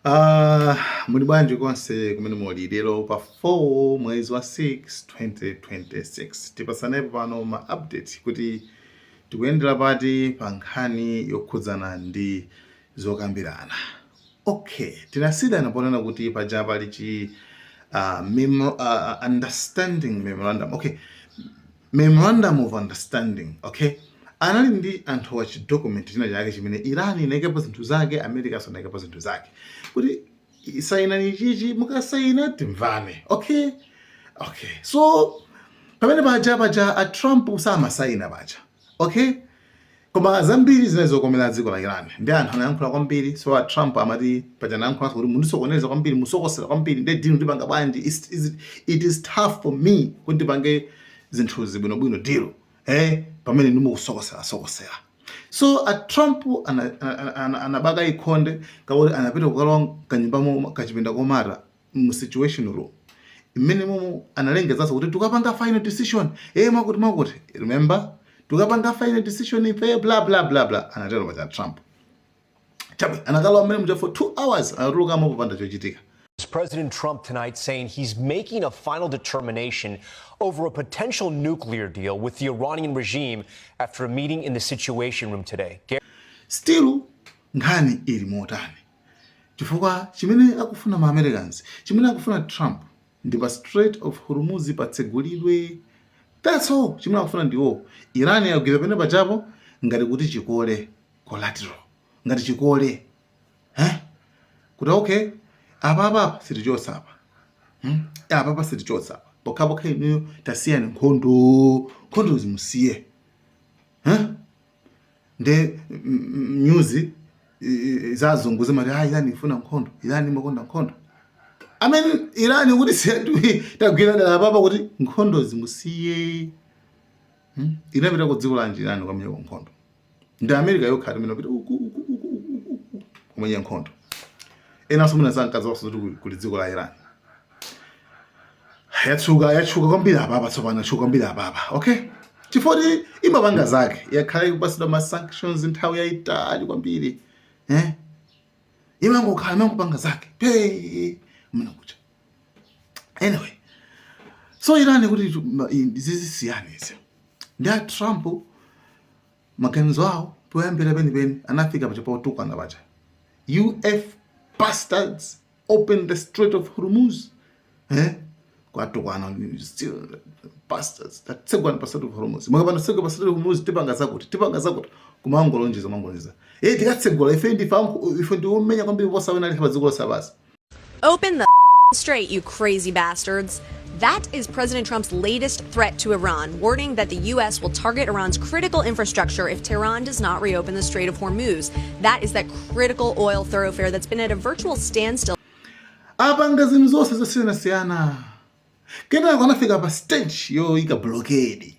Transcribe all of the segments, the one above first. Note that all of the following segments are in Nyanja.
Muli bwanji konse kumene muli lero pa 4 mwezi wa 6 2026 tipasanepo pano ma update kuti tikuyendera pati pa nkhani yokhudzana ndi zokambirana. Okay, tinasidana ponena kuti paja pali chi understanding memorandum. Okay, memorandum of understanding. Okay, anali ndi anthu wa document china chake chimene Iran inaikepo zinthu zake, America so inaikepo zinthu zake kuti saina ni chichi mukasaina timvane. Okay, so pamene paja a Trump samasaina paja. Okay, koma zambiri zinazokomera dziko la Iran ndi anthu anayankhula kwambiri, so a Trump amati paja anayankhula kuti mundisokoneza kwambiri, musokosera kwambiri, ndi dino ndipanga bwanji, it is tough for me kuti ndipange zinthu zibwinobwino dilo pamene ndimukusokosera. So a Trump anabaka ikhonde kawo anapita kukalowa kanyumbamo kachipinda komata mu situation room imene momo analengeza kuti tukapanga final decision makuti remember tukapanga final decision ife bla bla bla bla, anatero pa Trump chabe anakalowa mmene muja for 2 hours anatuluka mo popanda chochitika. President Trump tonight saying he's making a final determination over a potential nuclear deal with the Iranian regime after a meeting in the Situation Room today. Still, nkhani ili motani. Chifukwa chimene akufuna ma Americans, chimene akufuna Trump ndi pa Strait of Hormuz patsegulidwe. That's all. Chimene akufuna ndiwo. Iran yakugwira pene pajapo ngati kuti chikole collateral. Ngati chikole. Kuti okay, apa sitichosapa. Apa sitichosapa. Bokha inu tasiyani nkhondo zimusiye. Nde news zazunguza mari Iran ifuna nkhondo, Iran imakonda nkhondo. Amen, Iran kuti siyatu tagwira dala papa kuti nkhondo zimusiye. Inapita ku dziko la Iran kwamenya nkhondo. Ndi America yokha imene pita kumenya nkhondo. Ena somuna sankaza wakuti kuti dziko la Iran yachuka kwambiri apapa tsopano, yachuka kwambiri apapa. Okay, chifoti imapanga zake yakhala ikupasidwa ma sanctions nthawi yayitali kwambiri imangopanga zake muna kucha. Anyway, so Iran kuti zizisiyani izi ndi a Trump maganizo awo poyambira penipeni anafika pacha pautukana pacha. UF bastards open the Strait of Hormuz. Kwatukwana still bastards that tsegwana pa Strait of Hormuz. Mukapanda tsegwa pa Strait of Hormuz tipanga zakuti kumangolonjeza. Tikatsegula ife ndi umenya kwambiri posa wena ali pa dziko sabasa. Open the strait, you crazy bastards. That is President Trump's latest threat to Iran, warning that the U.S. will target Iran's critical infrastructure if Tehran does not reopen the Strait of Hormuz. That is that critical oil thoroughfare that's been at a virtual standstill. Apanga zinthu zonse zosiyana. Kenako anafika pa stage yoika blockade.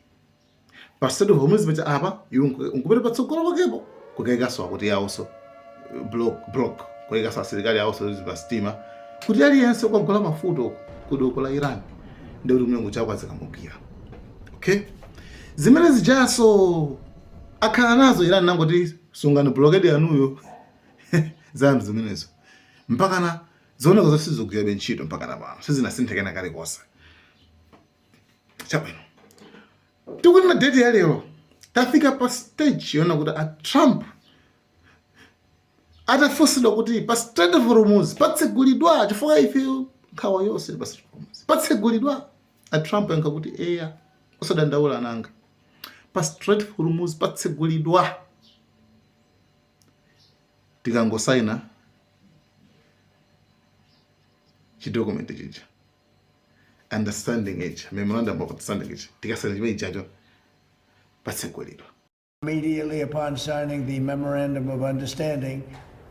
Pa Strait of Hormuz pacha apa, unkupita patsogolo pakepo. Kukaikaso kuti also block. Kukaikaso asilikali also pa stima. Kuti aliyense kwagula mafuta kudoko la Iran. Ndio mlungu chakwa zikamukira. Okay? Zimene zijaso akhala nazo Iran nangoti sungana blockade yanuyo. Zambi zimenezo. Mpaka na zona ko zosizogwira benchito mpaka na bana. Sizinasinthekana kale kosa. Chabwino. Tukuna date ya lero. Tafika pa stage yona kuti a Trump atafosidwa kuti pa Strait of Hormuz patsegulidwa chifukwa ife nkhawa yonse pa Strait of Hormuz patsegulidwa. A Trump yanka kuti eya usadandaula nanga pa Strait of Hormuz patsegulidwa tikangosaina chidocument chicha understanding age memorandum of understanding age tikasaina chimene chacho patsegulidwa. Immediately upon signing the memorandum of understanding,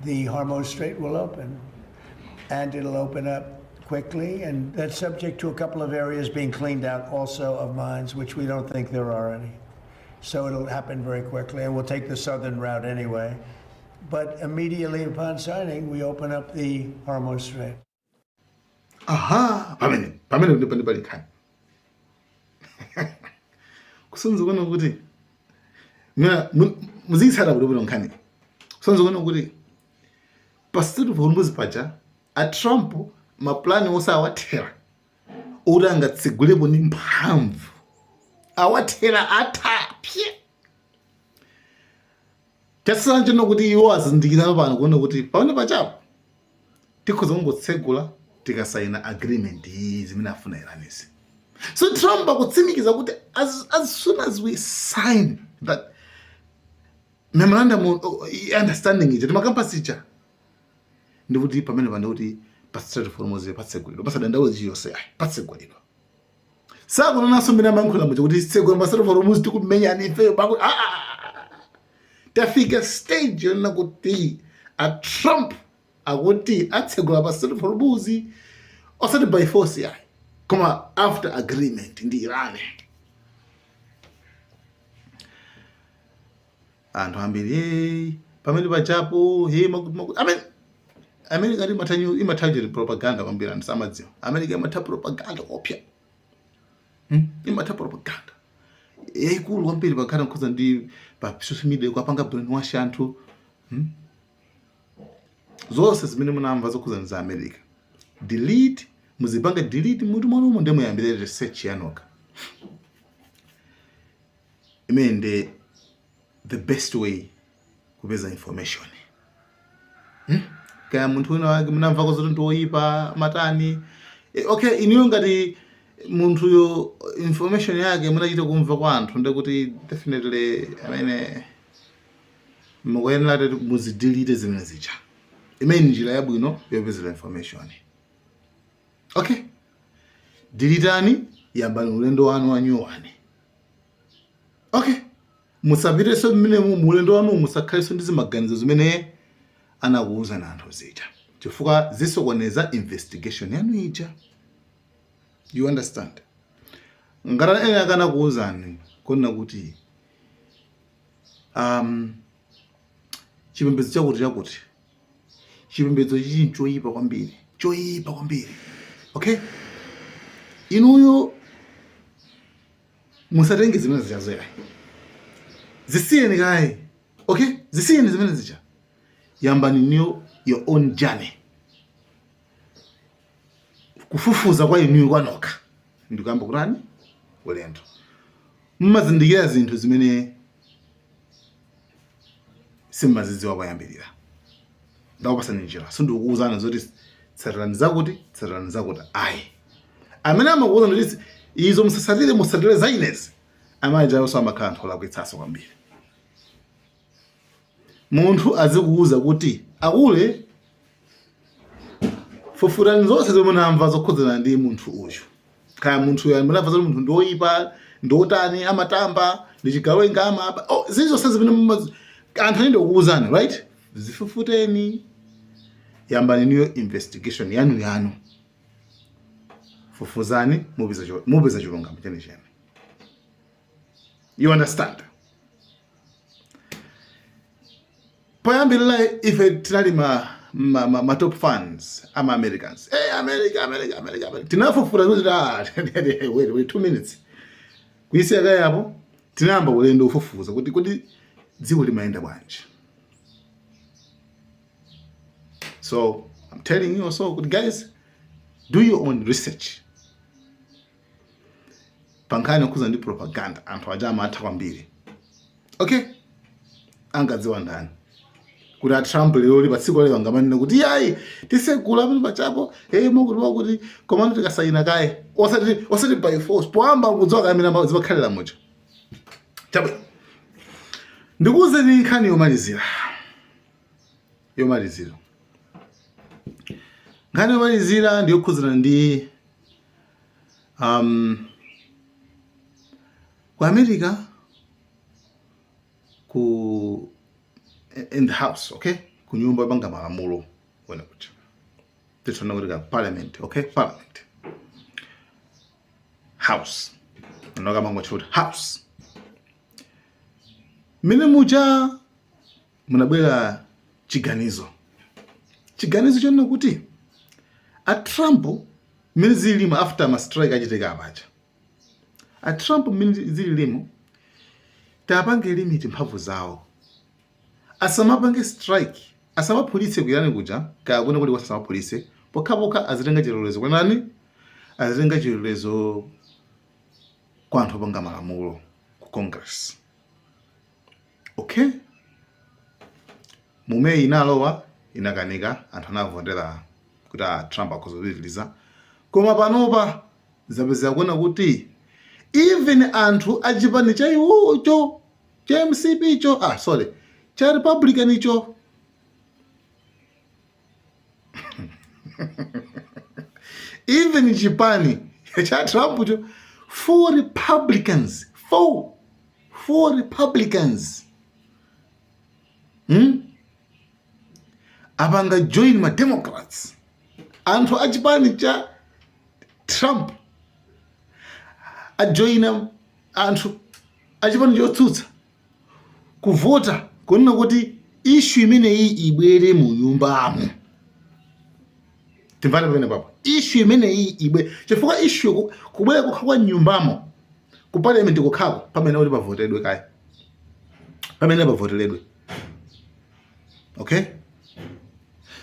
the Hormuz Strait will open, and it'll open up quickly, and that's subject to a couple of areas being cleaned out also of mines, which we don't think there are any. So it'll happen very quickly, and we'll take the southern route anyway. But immediately upon signing, we open up the Hormuz Strait. Aha, pamene ndipani khani. Kusonzo kono kuti muzisara bwino nkhani. Kusonzo kono kuti pa Strait of Hormuz pacha a Trump maplani onse awathera oti angatsegulepo ndi mphamvu awathera atapye chasana chino kuti iwo azindikira pano kuona kuti pamene pachapo tikhoza kungotsegula tikasayina agreement iyi zimene afuna Iranisi. So Trump akutsimikiza kuti as soon as we sign that memorandum understanding ija timakampasi ija ndikuti pamene pano kuti pa Strait of Hormuz patsegulidwa pasadandawo chiyonse ayi patsegulidwa sakunanso mbina mankhula muja kuti tsegula pa Strait of Hormuz tikumenyani ifeyo pakuti tafika stage yona kuti a Trump akuti atsegula pa Strait of Hormuz osati by force yayi koma after agreement ndi Iran. Anthu ambiri pamene pachapo America imathanjira propaganda kwambiri anthu samadziwa. America imatha propaganda kopya. Imatha propaganda yayikulu kwambiri pakhala nkhoza ndi pa social media kwapanga brainwash anthu. Zonse zimene munamva zokhuza za America delete muzipanga delete mutu mwanumo ndemwe yambire research yanoka imene the best way kupeza information. Kaya munthu wina wake munamva kozoti ndoyipa matani okay iniyo ngati munthu yo information yake munachita kumva kwa anthu ndekuti definitely amene mukuyenera kuti muzidelete zimene zija imene njira yabwino yopezera information. Okay, delitani yambani ulendo wanu wanyuwani. Okay, musapireso mmene mulendo wanu musakhaleso ndi zimaganizo zimene anakuuza na anthu zija chifukwa zisokoneza investigation yanu ija. You understand? Ngara ene akana kuuzani kona kuti chipembedzo chakuti chipembedzo chichi choyipa kwambiri. Okay? Inuyo musatenge zimene zichazoya. Zisiyeni kai. Okay? Zisiyeni zimene zicha. Yambani niyo your own journey. Kufufuza kwa inuyo kwanoka. Ndikamba kurani? Ulendo. Mmazindikira zinthu zimene simazidziwa kwayambirira. Ndakupasani njira. Sindikukuuzana zoti tsarani zakuti ayi. Amene amakuuza ndoti izo musatire zainezi. Amaja yonso amakhala anthu olakwitsaso kwambiri. Munthu azikuuza kuti akule fufurani zonse zomwe munamva zokhudzana ndi munthu uyu. Kaya munthu uyu munamva zoti munthu ndoyipa, ndotani amatamba, ndi chigawenga amaba. Zizonse zimene anthu anende kukuuzana, right? Zifufuteni. Yambani niyo investigation yanu. Fufuzani mupeza chilungamo chenicheni. You understand? Poyambirira ife tinali ma top fans ama Americans. Hey America. Tinafufura kuti wait 2 minutes. Kuyiseka yapo tinamba ulendo ufufuza kuti dziko limayenda bwanji. So I'm telling you also, guys, do your own research. Pankani kuza ndi propaganda anthu aja amatha kwambiri. Okay? Angadziwa ndani. Kuti Trump lero patsiko lero ngamanena kuti yayi tisegula pano pachapo kuti komando tikasayina kaye osati by force poamba kudziwa kamene amadziwa khalira moja. Chabe. Ndikuze ni nkhani yomalizira. Nkhani yomalizira ndiyo kukhuzana ndi ku America in the house, okay? Ku nyumba yopanga malamulo wena kucha. Titona kuti parliament, okay? Parliament. House. Noga mango choti house. Mine muja munabwera chiganizo chonna kuti a Trump mine zilimo after ma strike achitika abacha. A Trump mine zilimo tapange limit mphamvu zawo. Asamapange strike, asama police kuyani kuja, kaya kuna kuti wasama police, pokhapoka azitenga chilolezo kwanani azitenga chilolezo kwa anthu opanga malamulo ku Congress. Okay, mume inalowa inakanika anthu anavotera kuti Trump akuzopitiliza, koma panopa zapeza kuona kuti even anthu achipani cha iwocho cha MCP cho cha Republican icho even chipani cha Trump cho four Republicans abanga join ma Democrats, anthu achipani cha Trump ajoina anthu achipani chotsutsa kuvota kunena kuti issue imeneyi ibwere mu nyumbamo. Timvane pamene papa issue imeneyi ibwe chifukwa issue kubwera kukhala nyumbamo ku parliament kukhako pamene uli pavotedwe kaya pamene pavoteredwe. Okay,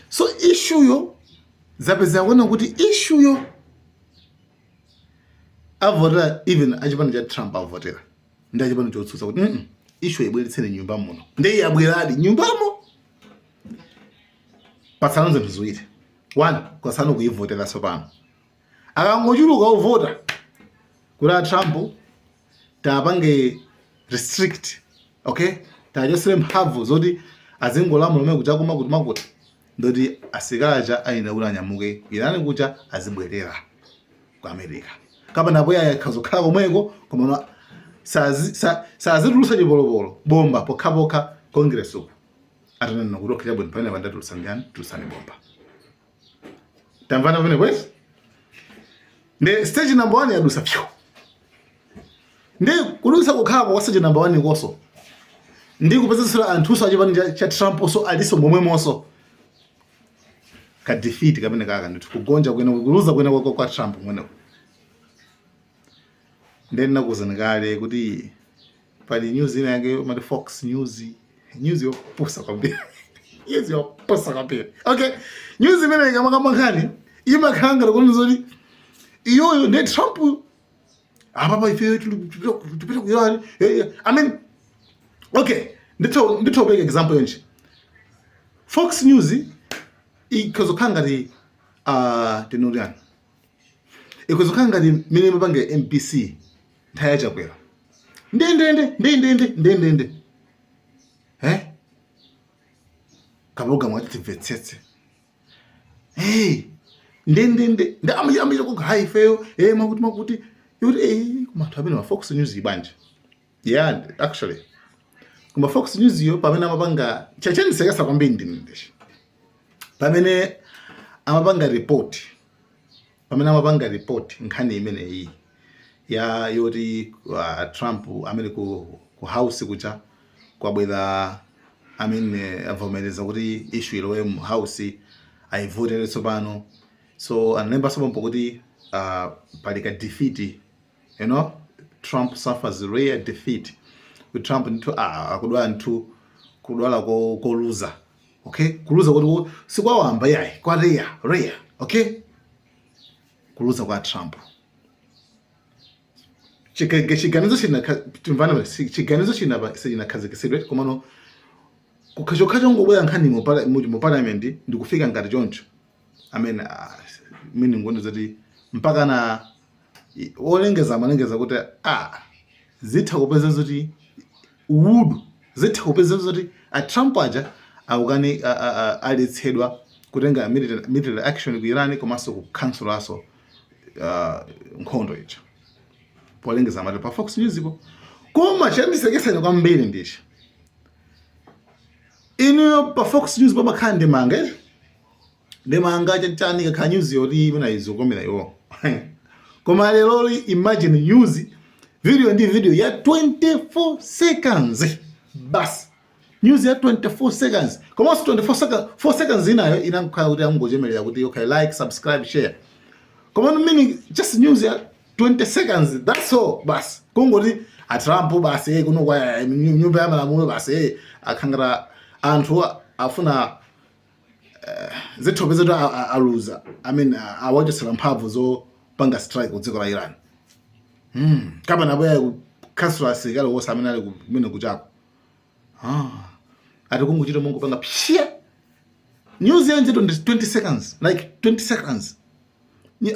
so issue yo zapeza kuona kuti issue yo avotera even achipani cha Trump avotera ndi achipani chotsutsa kuti issue ibweretseni nyumba muno ndi yabweradi nyumbamo. Patsana zinthu ziwiri. One, kwasana kuivotera sopano akangochuluka uvota kuti Trump tapange restrict, okay, tachosere mphamvu zoti azingolamula umene kucha kuma kuti makuti ndoti asikalacha ayina kuti anyamuke Irani kucha azibwerera ku America kapena poya yakhazokhala komweko koma sazitulusa chipolopolo bomba pokhapokha Congress uku atanena kuti okhiya bwino pamene pandatulusa njani tulusani bomba. Tamvana pamene kwezi ndi stage number 1 yadusa pyo ndi kulusa kukhako kwa stage number 1 koso ndi kupezesera anthu achipani cha Trump so aliso momwe moso ka defeat kamene kaka ndithu kugonja kwena kuluza kwena kwa Trump mwene. Ndeni nakuzani kale kuti pali news ina yake mati Fox News yopusa kwambiri news yopusa kwambiri. Okay, news imene ikamakamakhani imakhanga kuti zoti iyoyo ndi Trump apa ife tupita kuyani. I mean, okay, nditobeka example yonje Fox News ikozokanga di tenorian ikozokanga di mine mabange MPC ntaya chakwera ndende kaboga mwati vetsetse ndende amija ku high fail makuti yuri kumathu amene ma Fox News ibanje. Yeah, actually kuma Fox News yo pamene amapanga chachendisekesa kwambiri ndindeshi pamene amapanga report nkhani imene iyi ya yoti Trump amene ku house kucha kwabwera amene avomereza kuti issue ilowe mu house aivotere tsopano. So anemba sopo kuti palika defeat, you know, Trump suffers rare defeat. With Trump nito akudwala ntu kudwala ko loser. Okay, kuluza kuti sikwawamba yayi kwa rare. Okay, kuluza kwa Trump chiganizo chinakhazikisidwe komano kukhacho ngobwera nkhani mu parliament ndikufika ngati choncho. I mean, mini ngondo zati mpaka na olengeza malengeza kuti zitha kupeza zoti zitha kupeza zoti Trump aja akukani alitsedwa kutenga military action ku Iran komanso ku cancel aso nkhondo icho polengeza mali pa Fox News ipo. Koma chandisekesanya kwambiri ndichi ino pa Fox News pamakhala ndemanga chani ka news yoti imene izokomera iwo koma lero imagine news video ya 24 seconds bas news ya 24 seconds koma 4 seconds inayo inakhala kuti amgojemerera kuti okay, like, subscribe, share. Koma meaning just news ya 20 seconds, that's all bas kungoti Trump basi kuno kwa nyumba ya malamulo basi akhangara anthu afuna zithobe zethu aluza. I mean, awajosela mphamvu zopanga strike kudziko la Iran. Kama naboya kukhasula sikalo wosamena kumene kuchako. Ati kunguchita mungu panga pshia. News yenje 20 seconds, like 20 seconds.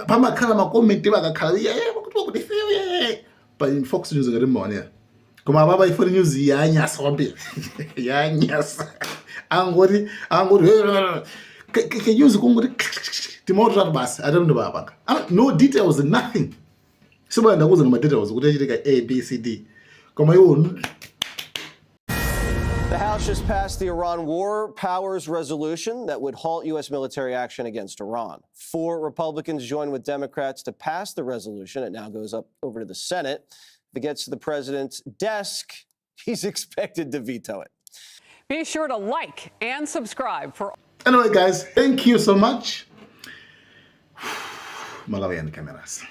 Pama khala ma comment bakakhala kuti feel but in Fox News ngari mbona. Koma baba ifori news yanyasa kwambiri. Yanyasa. Angori ke news kunguti timoto basi I don't know baba. No details, nothing. Siba ndakuza ngama details ukuthi achitika A B C D. Koma yo The House just passed the Iran War Powers Resolution that would halt U.S. military action against Iran. 4 Republicans joined with Democrats to pass the resolution. It now goes up over to the Senate. If it gets to the president's desk, he's expected to veto it. Be sure to like and subscribe for. Anyway, guys, thank you so much. Malawian cameras.